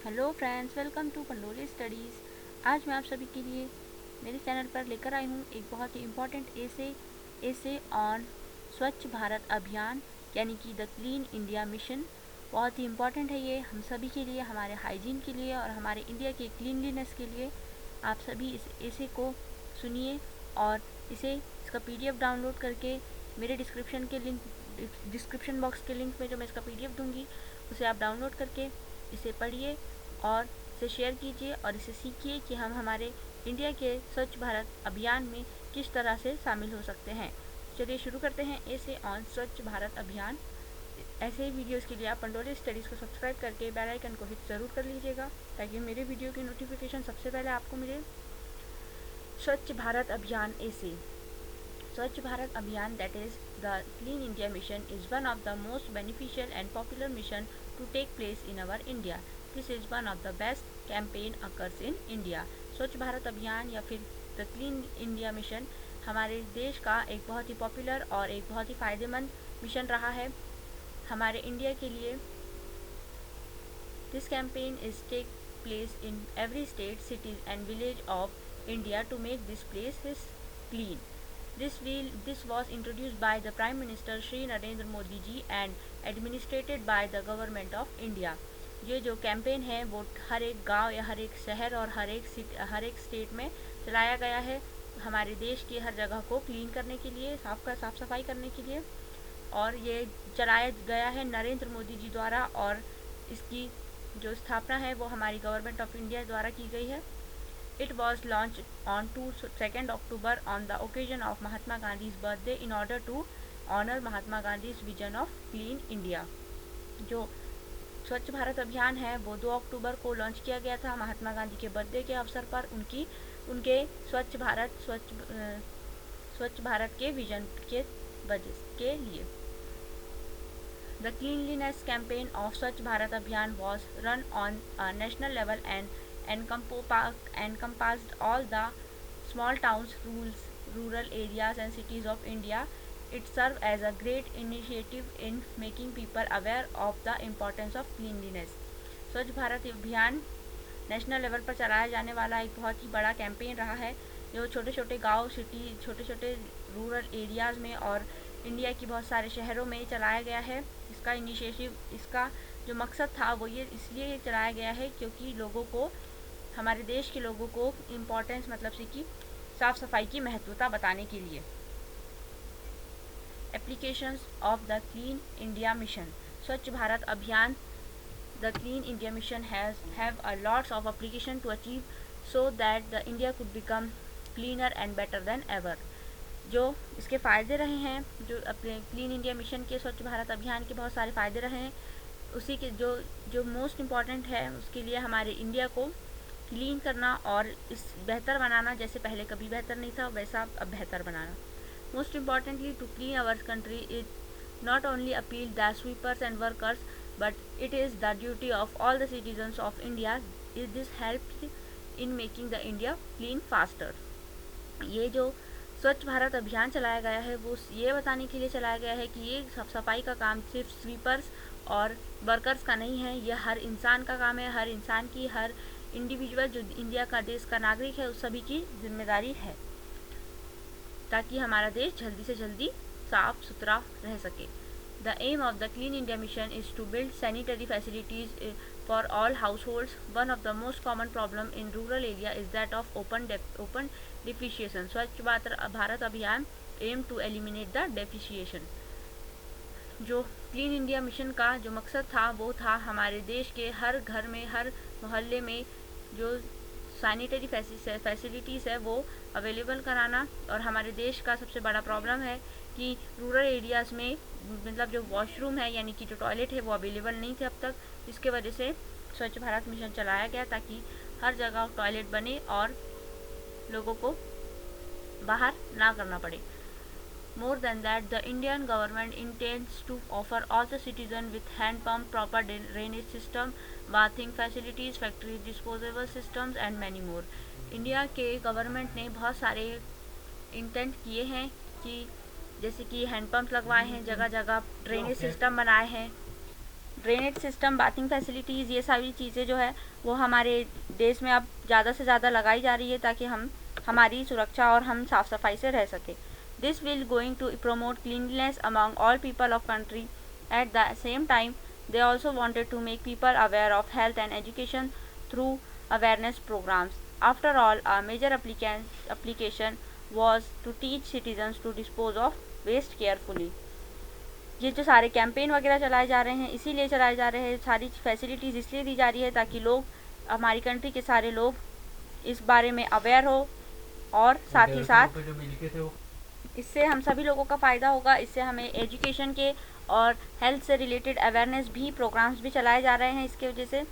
Hello friends, welcome to Pandoli studies. आज मैं आप सभी के लिए मेरे चैनल पर लेकर आई हूँ एक बहुत ही इम्पॉर्टेंट एसे ऑन स्वच्छ भारत अभियान यानी कि द क्लीन इंडिया मिशन। बहुत ही इम्पॉर्टेंट है ये हम सभी के लिए, हमारे हाइजीन के लिए और हमारे इंडिया के क्लीनलीनेस के लिए। आप सभी इस एसे को सुनिए और इसका PDF डाउनलोड करके मेरे डिस्क्रिप्शन बॉक्स के लिंक में जो मैं इसका PDF दूँगी उसे आप डाउनलोड करके इसे पढ़िए और इसे शेयर कीजिए और इसे सीखिए कि हम हमारे इंडिया के स्वच्छ भारत अभियान में किस तरह से शामिल हो सकते हैं। चलिए शुरू करते हैं ऐसे ऑन स्वच्छ भारत अभियान। ऐसे ही वीडियोस के लिए आप पंडोली स्टडीज़ को सब्सक्राइब करके बेल आइकन को हिट ज़रूर कर लीजिएगा ताकि मेरे वीडियो की नोटिफिकेशन सबसे पहले आपको मिले। स्वच्छ भारत अभियान ऐसे Swachh Bharat Abhiyan, that is the Clean India Mission, is one of the most beneficial and popular mission to take place in our India. This is one of the best campaign occurs in India. स्वच्छ भारत अभियान या फिर the clean India mission हमारे देश का एक बहुत ही popular और एक बहुत ही फ़ायदेमंद मिशन रहा है हमारे इंडिया के लिए। This campaign is take place in every state, cities and village of India to make this places clean. This was introduced by the Prime Minister Shri Narendra Modi ji and administrated by the Government of India. ये जो campaign है वो हर एक गांव या हर एक शहर और हर एक स्टेट में चलाया गया है हमारे देश की हर जगह को क्लीन करने के लिए, साफ सफाई करने के लिए। और ये चलाया गया है नरेंद्र मोदी जी द्वारा और इसकी जो स्थापना है वो हमारी गवर्नमेंट ऑफ इंडिया द्वारा की गई है। It was launched on 2nd October on the occasion of Mahatma Gandhi's birthday in order to honor Mahatma Gandhi's vision of Clean India. जो स्वच्छ भारत अभियान है वो 2 अक्टूबर को लॉन्च किया गया था महात्मा गांधी के बर्थडे के अवसर पर उनके स्वच्छ भारत के विजन के वजह के लिए। The cleanliness campaign of Swachh Bharat Abhiyan was run on a national level and encompassed all the small towns, rural areas and cities of India. It served as a great initiative in making people aware of the importance of cleanliness. स्वच्छ भारत अभियान national level पर चलाया जाने वाला एक बहुत ही बड़ा campaign रहा है जो छोटे छोटे गांव, सिटी, छोटे छोटे रूरल एरियाज़ में और इंडिया की बहुत सारे शहरों में चलाया गया है। इसका जो मकसद था वो ये इसलिए चलाया गया है क्योंकि हमारे देश के लोगों को इम्पोर्टेंस मतलब से कि साफ़ सफाई की महत्वता बताने के लिए। Applications of the clean India mission. Swachh Bharat अभियान the clean India mission have a lots of application to achieve so that the India could become cleaner and better than ever. जो इसके फ़ायदे रहे हैं, जो अपने क्लीन इंडिया मिशन के स्वच्छ भारत अभियान के बहुत सारे फ़ायदे रहे हैं, उसी के जो मोस्ट इम्पॉर्टेंट है उसके लिए हमारे इंडिया को क्लीन करना और इस बेहतर बनाना, जैसे पहले कभी बेहतर नहीं था वैसा अब बेहतर बनाना। Most importantly to clean our country it not only appeal the sweepers and workers but it is the duty of all the citizens of India. Is this help in making the India clean faster. ये जो स्वच्छ भारत अभियान चलाया गया है वो ये बताने के लिए चलाया गया है कि ये साफ सफाई का काम सिर्फ स्वीपर्स और वर्कर्स का नहीं है, ये हर इंसान का काम है। हर इंसान की, हर इंडिविजुअल जो इंडिया का देश का नागरिक है उस सभी की जिम्मेदारी है ताकि हमारा देश जल्दी से जल्दी साफ सुथरा रह सके। The aim of the Clean India Mission is to build sanitary facilities for all households. One of the most common problem in rural area is that of open defecation. स्वच्छ भारत अभियान aim to eliminate the defecation. जो clean India mission का जो मकसद था वो था हमारे देश के हर घर में, हर मोहल्ले में जो सैनिटरी फैसिलिटीज़ है वो अवेलेबल कराना। और हमारे देश का सबसे बड़ा प्रॉब्लम है कि रूरल एरियाज़ में मतलब जो वॉशरूम है यानी कि जो टॉयलेट है वो अवेलेबल नहीं थे अब तक, जिसके वजह से स्वच्छ भारत मिशन चलाया गया ताकि हर जगह टॉयलेट बने और लोगों को बाहर ना करना पड़े। More than that, the Indian government intends to offer all the citizens with hand pump, proper drainage system, bathing facilities, factory disposable systems and many more. India के गवर्नमेंट ने बहुत सारे इंटेंट किए हैं कि जैसे कि हैंड पंप लगवाए हैं, जगह जगह ड्रेनेज सिस्टम बनाए हैं ड्रेनेज सिस्टम, बाथिंग फैसिलिटीज़, ये सारी चीज़ें जो है वो हमारे देश में अब ज़्यादा से ज़्यादा लगाई जा रही है ताकि हमारी सुरक्षा और हम साफ़ सफाई से रह सकें। This will going to promote cleanliness among all people of country. At the same time they also wanted to make people aware of health and education through awareness programs. After all, a major application was to teach citizens to dispose of waste carefully. ये जो सारे campaign वगैरह चलाए जा रहे हैं इसीलिए चलाए जा रहे हैं, सारी फैसिलिटीज़ इसलिए दी जा रही है ताकि लोग, हमारी कंट्री के सारे लोग इस बारे में अवेयर हो और साथ ही साथ इससे हम सभी लोगों का फ़ायदा होगा। इससे हमें एजुकेशन के और हेल्थ से रिलेटेड अवेयरनेस भी प्रोग्राम्स भी चलाए जा रहे हैं इसके वजह से।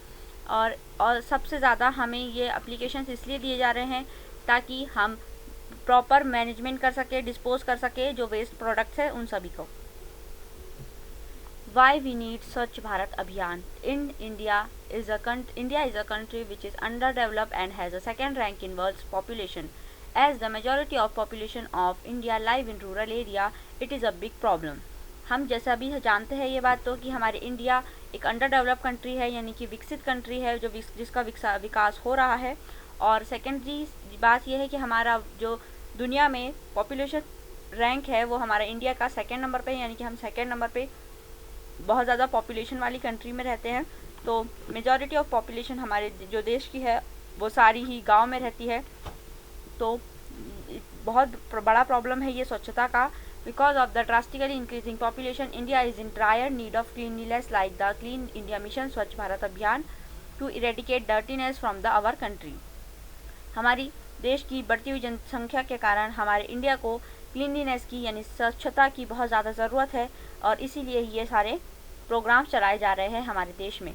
और सबसे ज़्यादा हमें ये एप्लीकेशंस इसलिए दिए जा रहे हैं ताकि हम प्रॉपर मैनेजमेंट कर सके, डिस्पोज कर सके जो वेस्ट प्रोडक्ट्स है उन सभी को। Why we need Swachh Bharat Abhiyan? India is a country which is underdeveloped and has a second rank in world's population. As the majority of population of India live in rural area, it is a big problem. हम जैसा भी जानते हैं ये बात तो कि हमारे इंडिया एक अंडर डेवलप कंट्री है, यानी कि विकसित कंट्री है जो जिसका विकास हो रहा है। और सेकेंडरी बात यह है कि हमारा जो दुनिया में पॉपुलेशन रैंक है वो हमारा इंडिया का सेकेंड नंबर पे, यानी कि हम सेकेंड नंबर पे बहुत ज़्यादा पॉपुलेशन वाली कंट्री में रहते हैं। तो मेजॉरिटी ऑफ पॉपुलेशन हमारे जो देश की है वो सारी ही गांव में रहती है। तो बहुत बड़ा प्रॉब्लम है ये स्वच्छता का। Because of the drastically increasing population, India is in dire need of cleanliness like the clean India mission Swachh Bharat Abhiyan to eradicate dirtiness from the our country. हमारी देश की बढ़ती हुई जनसंख्या के कारण हमारे इंडिया को क्लीनलीनेस की यानी स्वच्छता की बहुत ज़्यादा ज़रूरत है और इसीलिए ये सारे प्रोग्राम्स चलाए जा रहे हैं हमारे देश में।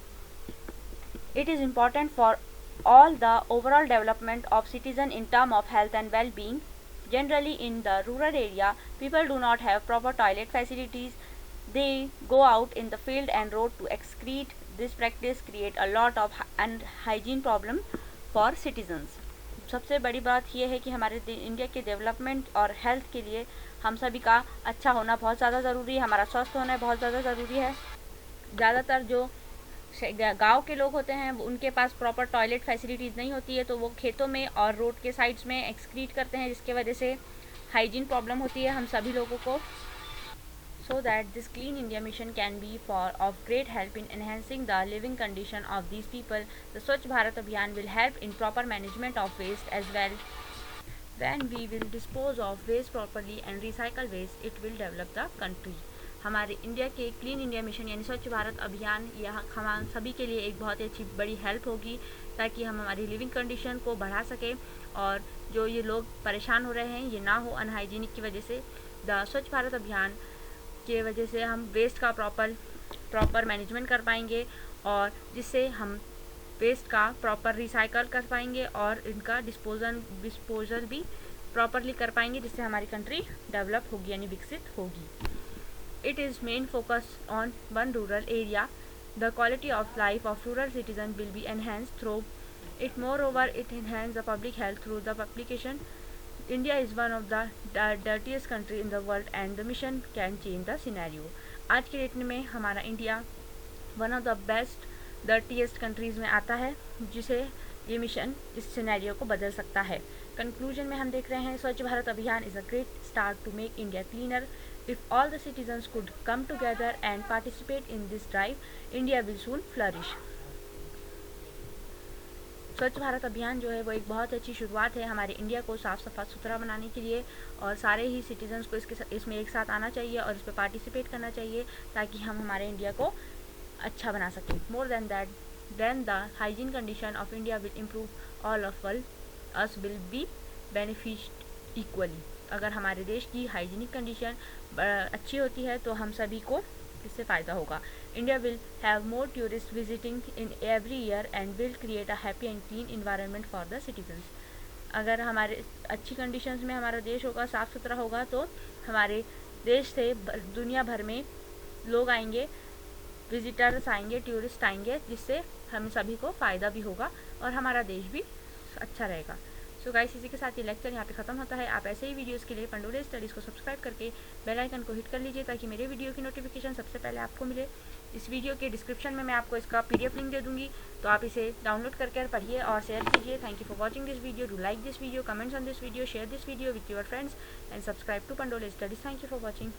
It is important for all the overall development of citizen in term of health and well-being. Generally in the rural area, people do not have proper toilet facilities. They go out in the field and road to excrete. This practice create a lot of hygiene problem for citizens. सबसे बड़ी बात यह है कि हमारे India के development और health के लिए हम सभी का अच्छा होना बहुत ज़्यादा ज़रूरी है, हमारा स्वस्थ होना बहुत ज़्यादा ज़रूरी है। ज़्यादातर जो गांव के लोग होते हैं उनके पास प्रॉपर टॉयलेट फैसिलिटीज़ नहीं होती है, तो वो खेतों में और रोड के साइड्स में एक्सक्रीट करते हैं, जिसके वजह से हाइजीन प्रॉब्लम होती है हम सभी लोगों को। So that this clean India mission can be for of great help in enhancing the living condition of these people. The Swachh Bharat Abhiyan will help in proper management of waste as well. When we will dispose of waste properly and recycle waste, it will develop the country. हमारे India के clean India mission यानी स्वच्छ भारत अभियान यह हम सभी के लिए एक बहुत ही अच्छी बड़ी हेल्प होगी ताकि हम हमारी लिविंग कंडीशन को बढ़ा सकें और जो ये लोग परेशान हो रहे हैं ये ना हो अनहाइजीनिक की वजह से। द स्वच्छ भारत अभियान के वजह से हम वेस्ट का प्रॉपर मैनेजमेंट कर पाएंगे और जिससे हम वेस्ट का प्रॉपर रिसाइकल कर पाएंगे और इनका डिस्पोजल भी प्रॉपरली कर पाएंगे, जिससे हमारी कंट्री डेवलप होगी यानी विकसित होगी। It is main focus on one rural area. The quality of life of rural citizens will be enhanced through it. Moreover, it enhances the public health through the publication. India is one of the dirtiest country in the world and the mission can change the scenario. आज के date में हमारा India one of the best dirtiest countries में आता है, जिसे ये mission इस सिनेरियो को बदल सकता है। कंक्लूजन में हम देख रहे हैं Swachh Bharat Abhiyan is a great start to make India cleaner. If all the citizens could come together and participate in this drive, India will soon flourish. स्वच्छ भारत अभियान जो है वो एक बहुत अच्छी शुरुआत है हमारे इंडिया को साफ़ सुथरा बनाने के लिए और सारे ही सिटीजन्स को इसमें एक साथ आना चाहिए और इस पर पार्टिसिपेट करना चाहिए ताकि हम हमारे इंडिया को अच्छा बना सकें. More than that, then the hygiene condition of India will improve, all of us will be benefit equally. अगर हमारे देश की हाइजीनिक कंडीशन अच्छी होती है तो हम सभी को इससे फ़ायदा होगा. India will have more tourist visiting in every year and will create a happy and clean environment for the citizens. अगर हमारे अच्छी कंडीशंस में हमारा देश होगा, साफ़ सुथरा होगा, तो हमारे देश से दुनिया भर में लोग आएंगे, विजिटर्स आएंगे, टूरिस्ट आएंगे, जिससे हम सभी को फ़ायदा भी होगा और हमारा देश भी अच्छा रहेगा. सो गाइस, इसी के साथ ये लेक्चर यहाँ पे ख़त्म होता है. आप ऐसे ही वीडियोस के लिए पंडोले स्टडीज़ को सब्सक्राइब करके बेल आइकन को हिट कर लीजिए ताकि मेरे वीडियो की नोटिफिकेशन सबसे पहले आपको मिले. इस वीडियो के डिस्क्रिप्शन में मैं आपको इसका PDF लिंक दे दूँगी, तो आप इसे डाउनलोड करके पढ़िए और शेयर कीजिए। Thank you for watching this video. Do like this video, comments on this video, share this video with your friends and subscribe to Pandole studies. Thank you for watching.